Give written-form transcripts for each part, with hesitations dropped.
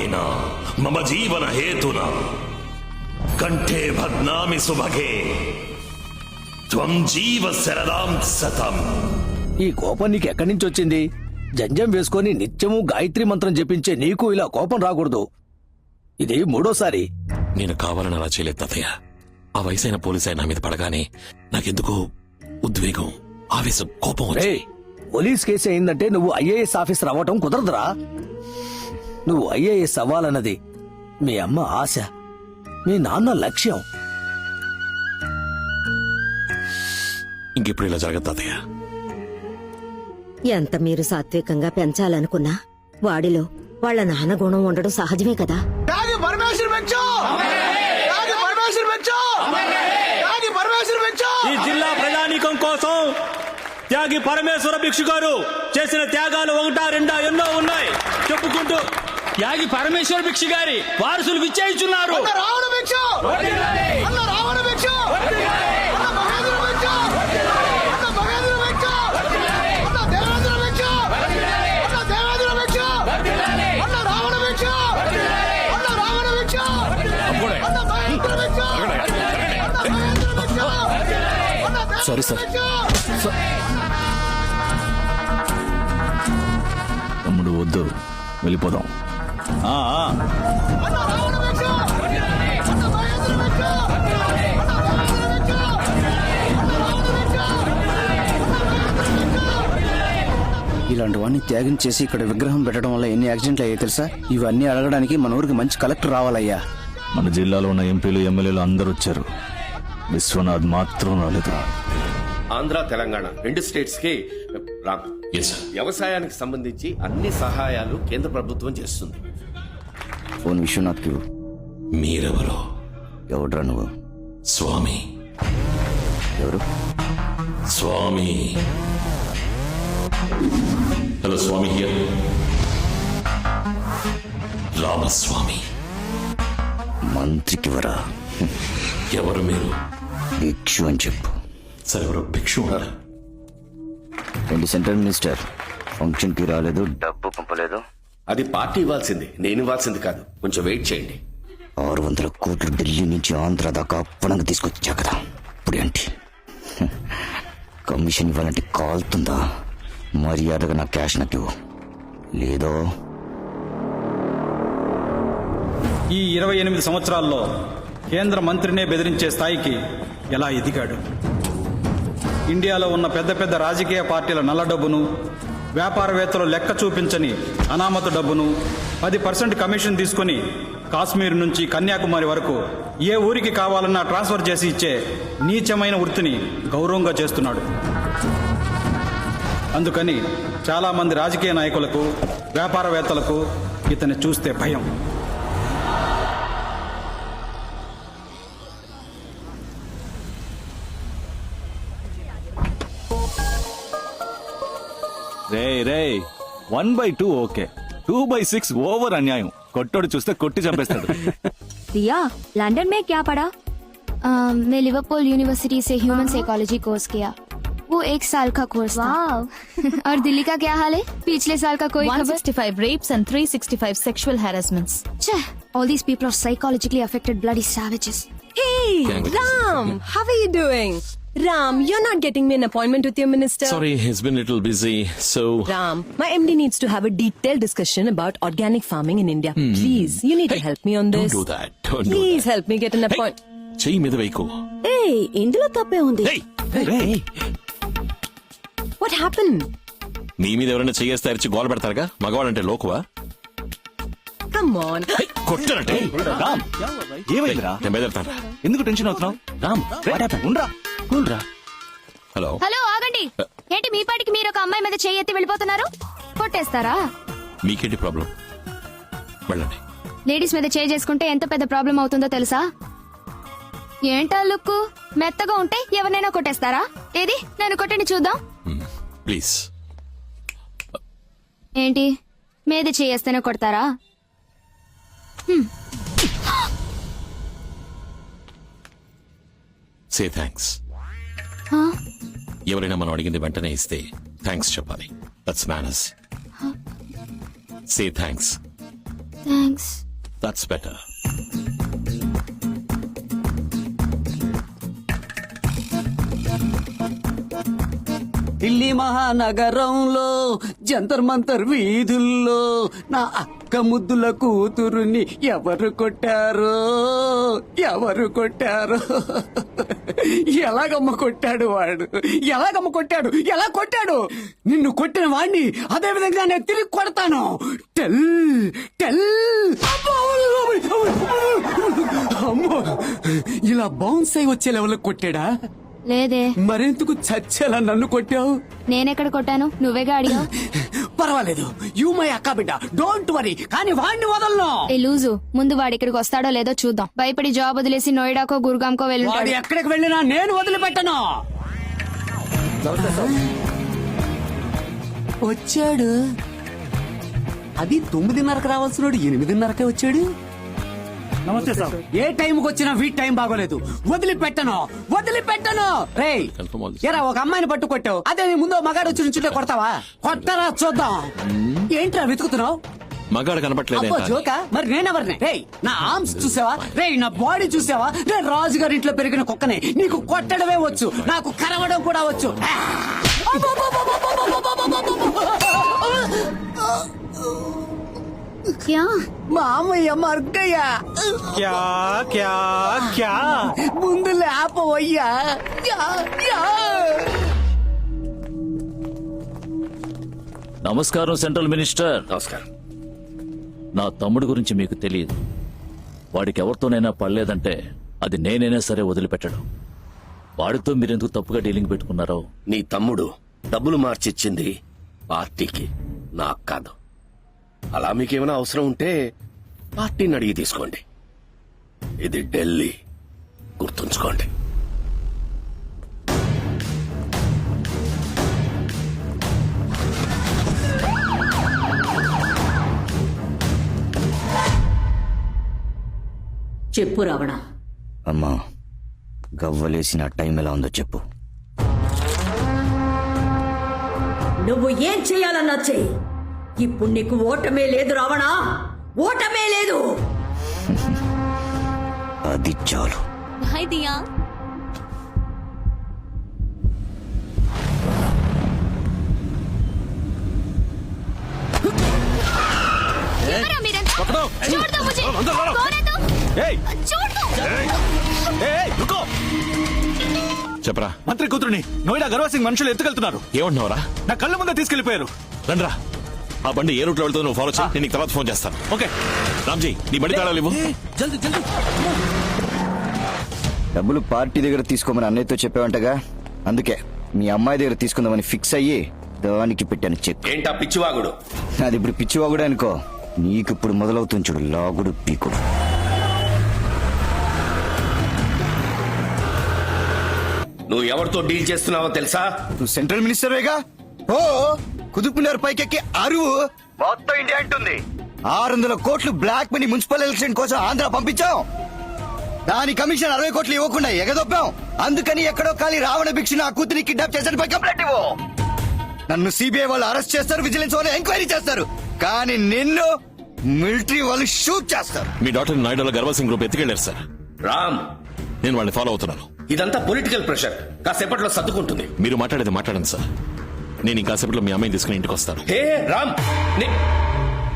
కామేన మమ జీవన హేతున కంఠే భగ్నామి సుభగే త్వం జీవ శరదాం శతం. ఈ కోపం నీకు ఎక్కడి నుంచి వచ్చింది? జంజం వేసుకొని నిత్యము గాయత్రి మంత్రం జపించే నీకు ఇలా కోపం రాకూడదు. ఇది మూడోసారి. నేను కావాలని అలా చేయలేదు తాతయ్య. ఆ వయసైన పోలీసు ఆయన నా మీద పడగానే నాకెందుకో ఉద్వేగం, ఆవేశం, కోపం వచ్చాయి. పోలీస్ కేసు అయిందంటే నువ్వు ఐఏఎస్ ఆఫీసర్ అవ్వటం కుదరదురా. నువ్వు ఐఏఎస్ అవ్వాలన్నది మీ అమ్మ ఆశ, మీ నాన్న లక్ష్యం. ఇంకెప్పుడు ఇలా జరగదు తాతయ్య. ఎంత మీరు సాత్వికంగా పెంచాలనుకున్నా వాడిలో వాళ్ళ నాన్న గుణం ఉండడం సహజమే కదా. ఈ జిల్లా ప్రజానీకం కోసం త్యాగి పరమేశ్వర భిక్షు గారు చేసిన త్యాగాలు ఒకటా రెండా ఎన్నో ఉన్నాయి చెప్పుకుంటూ త్యాగి పరమేశ్వర భిక్షు గారి వారసులు విచ్చేయిచున్నారు. Sorry sir. తమ్ముడు వద్దు, వెళ్ళిపోదాం. ఇలాంటి వాడిని త్యాగం చేసి ఇక్కడ విగ్రహం పెట్టడం వల్ల ఎన్ని యాక్సిడెంట్లు అయ్యాయి తెలుసా? ఇవన్నీ అడగడానికి మన ఊరికి మంచి కలెక్టర్ రావాలయ్యా. మన జిల్లాలో ఉన్న ఎంపీలు ఎమ్మెల్యేలు అందరూ వచ్చారు, విశ్వనాథ్ మాత్రం రాలేదు. ఆంధ్ర తెలంగాణ రెండు స్టేట్స్ కి వ్యవసాయానికి సంబంధించి అన్ని సహాయాలు కేంద్ర ప్రభుత్వం చేస్తుంది. ఫోన్ విశ్వనాథ్ కి. మీరెవరో? ఎవడ్రా నువ్వు? స్వామి. ఎవరు? స్వామి. Hello Swami here. రామస్వామి. మంత్రికి వరా? ఎవరు మీరు? భిక్షు అని చెప్పు. సరే, ఎవరు భిక్షు ఉన్నారు? సెంట్రల్ మినిస్టర్ ఫంక్షన్ కి రాలేదు, డబ్బు పంపలేదు. అది పార్టీ ఇవ్వాల్సింది, నేను ఇవ్వాల్సింది కాదు. కొంచెం వెయిట్ చేయండి. 600 కోట్లు ఢిల్లీ నుంచి ఆంధ్ర దాకా అప్పనంగా తీసుకొచ్చా కదా. ఇప్పుడు ఏంటి? కమిషన్ ఇవ్వాలంటే కాలుతుందా? మర్యాదగా నా క్యాష్ నాకు ఇవ్వు, లేదో. ఈ 28 సంవత్సరాల్లో కేంద్ర మంత్రినే బెదిరించే స్థాయికి ఎలా ఎదిగాడు? ఇండియాలో ఉన్న పెద్ద పెద్ద రాజకీయ పార్టీల నల్ల డబ్బును, వ్యాపారవేత్తలు లెక్క చూపించని అనామత డబ్బును 10% కమిషన్ తీసుకుని కాశ్మీర్ నుంచి కన్యాకుమారి వరకు ఏ ఊరికి కావాలన్నా ట్రాన్స్ఫర్ చేసి ఇచ్చే నీచమైన వృత్తిని గౌరవంగా చేస్తున్నాడు. అందుకని చాలా మంది రాజకీయ నాయకులకు, వ్యాపారవేత్తలకు ఇతన్ని చూస్తే భయం. రే 1/2 ఓకే, 2/6 ఓవర్ అన్యాయం. కొట్టోడు చూస్తే కొట్టి చంపేస్తాడు. रिया, लंदन में क्या पढ़ा? मैं लिवरपूल यूनिवर्सिटी से ह्यूमन साइकोलॉजी कोर्स किया. वो 1 साल का कोर्स था. और दिल्ली का क्या हाल है? पिछले साल का कोई 165 rapes and 365 sexual harassments. All these people are psychologically affected bloody savages. Hey, Ram, how are you doing? Ram, you're not getting me an appointment with your minister. Sorry, he's been a little busy, so... Ram, my MD needs to have a detailed discussion about organic farming in India. Please, you need to help me on this. Don't do that. Don't do Please that. help me get an appointment. చెయ్యి మీద Vaiku. Hey, ఇందులో తప్పే ఉంది. What happened? నీ మీద ఎవరైనా చెయ్యేస్తే అరిచి గోల పెడతారుగా, మగవాడంటే లోకువా? Come on. కొట్టనంటే రామ్, ఏమైందిరా? నేను బయలుదేరుతాను. ఎందుకు టెన్షన్ అవుతున్నావు? రామ్, ఉండరా, కూల్రా. హలో హలో, ఆగండి. ఏంటి మీ పాటికి మీరు ఒక అమ్మాయి మీద చెయ్యి ఎత్తి వెళ్ళిపోతున్నారు? కొట్టేస్తారా? మీకేంటి ప్రాబ్లం? వెళ్ళండి. లేడీస్ మీద చేయి చేసుకుంటే ఎంత పెద్ద ప్రాబ్లం అవుతుందో తెలుసా? ఏంటా లుక్కు? మెత్తగా ఉంటే ఎవరినైనా కొట్టేస్తారా? ఏది నన్ను కొట్టండి చూద్దాం. ప్లీజ్. ఏంటి మీద చేస్తేనే కొడతారా? Say thanks. ఎవరైనా మనం అడిగింది వెంటనే ఇస్తే థ్యాంక్స్ చెప్పాలి. That's manners. Say thanks thanks. That's better. Delhi మహానగరంలో జంతర్ మంతర్ వీధుల్లో నా అక్క ముద్దుల కూతురుని ఎవరు కొట్టారో ఎలాగమ్మ కొట్టాడు వాడు, ఎలా కొట్టాడు? నిన్ను కొట్టిన వాడిని అదే విధంగా నేను తిరిగి కొడతాను. Tell tell. అమ్మో, ఇలా బౌన్స్ అయి వచ్చే లెవెల్ కొట్టాడా? లేదే. మరెందుకు చచ్చేలా నన్ను కొట్టావు? నేనెక్కడ కొట్టాను? నువ్వేగా అడిగావు. పర్వాలేదు, యూ మై అక్క బిడ్డ, డోంట్ వరీ. కానీ వాడిని వదలను. ఏ లూజు, ముందు వాడు ఇక్కడికి వస్తాడో లేదో చూద్దాం. భయపడి జాబ్ వదిలేసి నోయిడాకో గురుగాంకో వాడు వెళ్ళి ఎక్కడికి వెళ్ళినా నేను వదిలిపెట్టను. వచ్చాడు. అది 9:30కి రావాల్సినోడు 8:30కే వచ్చాడు. నమస్తే సార్. ఏ టైంకి వచ్చినా వీటి టైం బాగోలేదు. వదిలిపెట్టను. రేయ్, ఎరా ఒక అమ్మాయిని పట్టు కొట్టావు, అదే నీ ముందు మగాడు వచ్చి నుంచుంటే కొడతావా? కొట్టరా చూద్దాం. ఏంట్రా వెతుకుతున్నావు? మగాడు కనపట్లేదే. అబ్బో జోకా, మరి నేనెవరిని? రేయ్, నా ఆర్మ్స్ చూసావా? రేయ్, నా బాడీ చూసావా? నేను రాజుగారి ఇంట్లో పెరిగిన కుక్కనే. నీకు కొట్టడమే వచ్చు, నాకు కరవడం కూడా వచ్చు. మామయ్య మర్గయ్య, క్యా క్యా క్యా ముందు లేపవయ్యా. నమస్కారం సెంట్రల్ మినిస్టర్. నమస్కారం. నా తమ్ముడు గురించి మీకు తెలియదు. వాడికి ఎవరితోనైనా పడలేదంటే అది నేనైనా సరే వదిలిపెట్టడం. వాడితో మీరెందుకు తప్పుగా డీలింగ్ పెట్టుకున్నారో. నీ తమ్ముడు డబ్బులు మార్చిచ్చింది పార్టీకి, నాకు కాదు. అలా మీకేమైనా అవసరం ఉంటే పార్టీని అడిగి తీసుకోండి. ఇది ఢిల్లీ, గుర్తుంచుకోండి. చెప్పు రావణ. అమ్మా, గవ్వలేసిన టైం ఎలా ఉందో చెప్పు. నువ్వు ఏం చేయాలన్నా చెయ్యి. ఇప్పుడు నీకు ఓటమే లేదు రావణ, ఓటమే లేదు. అది చాలు. హాయ్ దియా. చెప్పరా. మంత్రి కూతురుని నోయిడా గర్వ సింగ్ మనుషులు ఎత్తుకెళ్తున్నారు. ఏమంటున్నావురా? నా కళ్ళ ముందే తీసుకెళ్లిపోయారు. రండ్రా, ఆ బండి ఏ రూట్లో వెళ్తుందో నువ్వు ఫాలో చేయి. నేను నీకు తర్వాత ఫోన్ చేస్తాను. ఓకే రామ్జీ, నీ బండి తాళాలు ఇవ్వు. డబ్బులు పార్టీ దగ్గర తీసుకోమని అన్నయ్యతో చెప్పావంటగా, అందుకే మీ అమ్మాయి దగ్గర తీసుకుందామని ఫిక్స్ అయ్యి దానికి పెట్టాను చెక్. ఏంటా పిచ్చివాగుడు? అది ఇప్పుడు పిచ్చివాగుడే అనుకో. నీకు ఇప్పుడు మొదలవుతుంది చూడు, లాగుడు పీకుడు. నువ్వు ఎవరితో డీల్ చేస్తున్నావో తెలుసా? నువ్వు సెంట్రల్ మినిస్టర్వేగా. ఓ కుదుపునర్ పైకెక్కి అరువు మొత్తం ఇండియా అంటుంది. 600 కోట్లు బ్లాక్ మనీ మున్సిపల్ ఎలక్షన్ కోసం ఆంధ్ర పంపించాం. దాని కమిషన్ 60 కోట్లు ఇవ్వకుండా ఎగదొప్పాం. అందుకని ఎక్కడో ఖాళీ రావణ భిక్ష నా కూతురి కిడ్నాప్ చేశాడు పై కంప్లైంట్ ఇవ్వు. నన్ను సిబిఐ వాళ్ళు అరెస్ట్ చేస్తారు, విజిలెన్స్ వాళ్ళు ఎంక్వైరీ చేస్తారు. కానీ నిన్ను మిలిటరీ వాళ్ళు షూట్ చేస్తారు. మీ డాక్టర్ నాయుడులో గర్వ సింగ్ గ్రూప్ ఎత్తుకెళ్లారు సార్. రామ్, నేను వాళ్ళని ఫాలో అవుతున్నాను. ఇదంతా పొలిటికల్ ప్రెషర్, కాసేపట్లో సర్దుకుంటుంది. మీరు మాట్లాడండి సార్. నేను ఇంకాసేపట్లో మీ అమ్మాయిని తీసుకుని ఇంటికి వస్తాను. హే రామ్,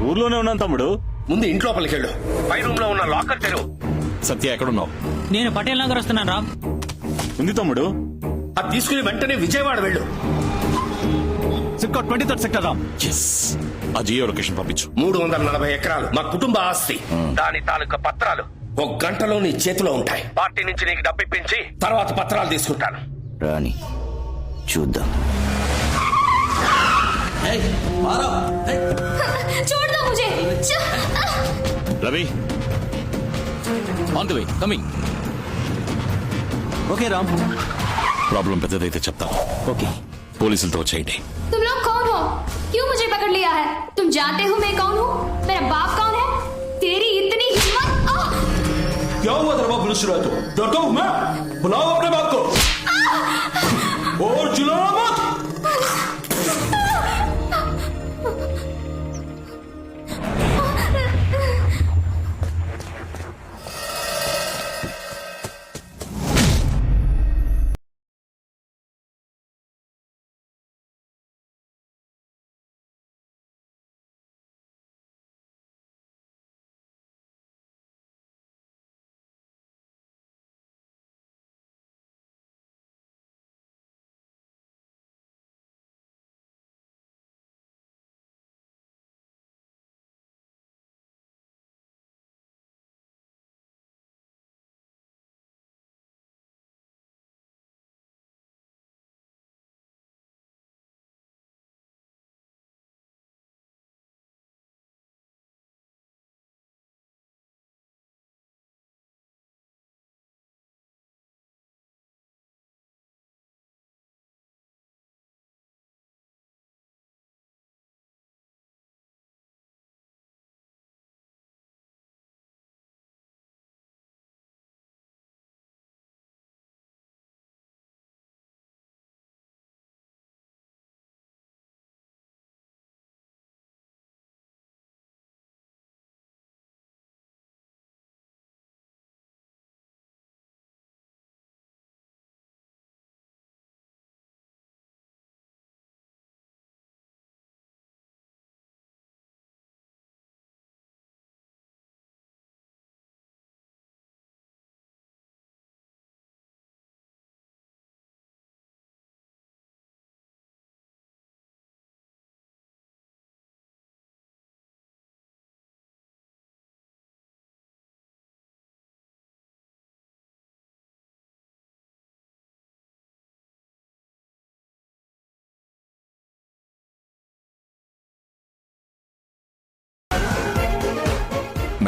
ఊర్లోనే ఉన్నాను తమ్ముడు. ముందు ఇంట్లోపలికి వెళ్ళు. పై రూమ్ లో ఉన్న లాకర్ తెరువు. సత్య ఎక్కడున్నావు? నేను పటేల్ నగర్ వస్తున్నాను రామ్. ఉంది తమ్ముడు. అది తీసుకుని వెంటనే విజయవాడ వెళ్ళు. SIPCOT 23rd sector Ram. Yes, ఆ జియో లొకేషన్ పంపించు. 340 ఎకరాలు మా కుటుంబ ఆస్తి. దాని తాలూకా పత్రాలు 1 గంటలో నీ చేతిలో ఉంటాయి. పార్టీ నుంచి నీకు డబ్బిప్పించి తర్వాత పత్రాలు తీసుకుంటాను. రాని చూద్దాం. Ravi, on the way, coming. Okay Ram. Problem పెద్దదైతే చెప్తాను. ఓకే, పోలీసులతో వచ్చేయండి. तुम लोग कौन हो? क्यों मुझे पकड़ लिया है? तुम जानते हो मैं कौन हूँ? मेरा बाप कौन है? तेरी इतनी हिम्मत? क्या हुआ तेरा बाप पुलिस तो? डरता हूँ मैं? बुलाओ अपने बाप को और चिल्लाना मत.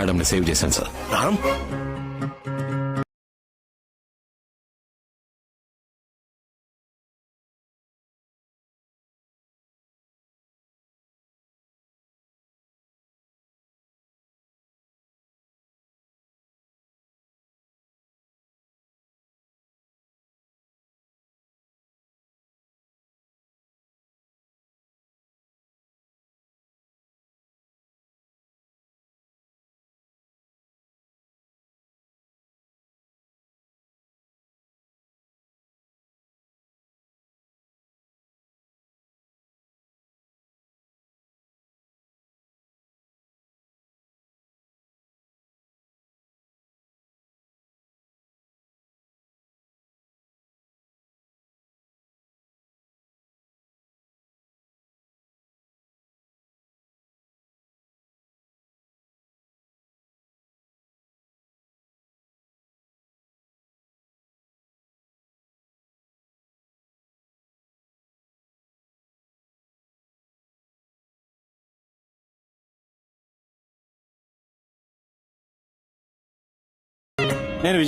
మేడంని సేవ్ చేశాను సార్. రామ్ నేను